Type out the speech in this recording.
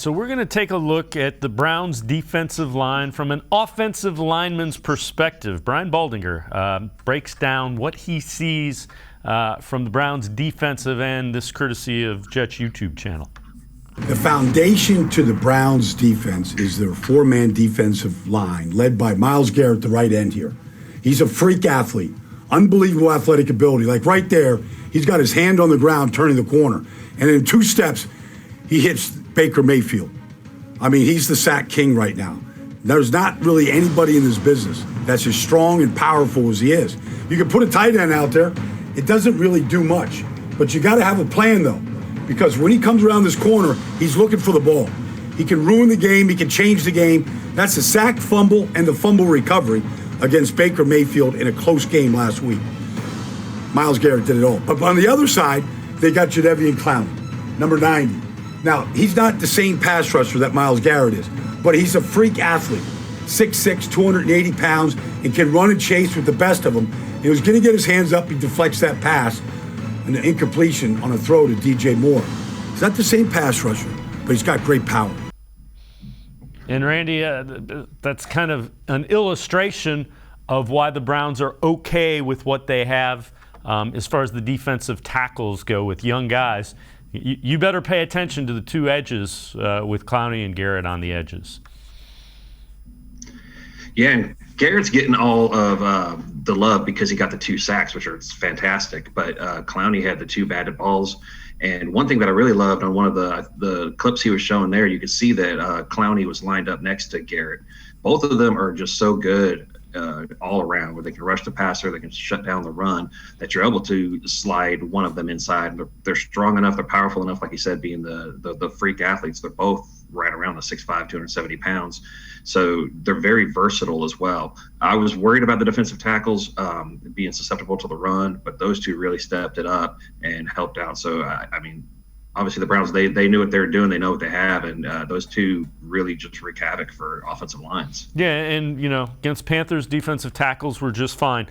So we're going to take a look at the Browns' defensive line from an offensive lineman's perspective. Brian Baldinger breaks down what he sees from the Browns' defensive end, this courtesy of Jet's YouTube channel. The foundation to the Browns' defense is their four-man defensive line, led by Myles, Garrett, the right end here. He's a freak athlete, unbelievable athletic ability. Like right there, he's got his hand on the ground turning the corner. And in 2 steps, he hits Baker Mayfield. I mean, he's the sack king right now. There's not really anybody in this business that's as strong and powerful as he is. You can put a tight end out there. It doesn't really do much. But you got to have a plan, though, because when he comes around this corner, he's looking for the ball. He can ruin the game. He can change the game. That's the sack, fumble, and the fumble recovery against Baker Mayfield in a close game last week. Myles Garrett did it all. But on the other side, they got Jadeveon Clowney, number 90. Now, he's not the same pass rusher that Myles Garrett is, but he's a freak athlete, 6'6", 280 pounds, and can run and chase with the best of them. He was going to get his hands up, he deflects that pass, and the incompletion on a throw to DJ Moore. He's not the same pass rusher, but he's got great power. And Randy, that's kind of an illustration of why the Browns are okay with what they have as far as the defensive tackles go with young guys. You better pay attention to the 2 edges with Clowney and Garrett on the edges. Yeah, and Garrett's getting all of the love because he got the 2 sacks, which are fantastic. But Clowney had the 2 batted balls. And one thing that I really loved on one of the clips he was showing there, you could see that Clowney was lined up next to Garrett. Both of them are just so good all around, where they can rush the passer, they can shut down the run, that you're able to slide one of them inside. They're strong enough, they're powerful enough, like you said, being the freak athletes. They're both right around the 6'5", 270 pounds. So they're very versatile as well. I was worried about the defensive tackles being susceptible to the run, but those 2 really stepped it up and helped out. So, I mean, obviously the Browns, they knew what they were doing. They know what they have, and those 2 really just wreak havoc for offensive lines. Yeah, and, against Panthers, defensive tackles were just fine.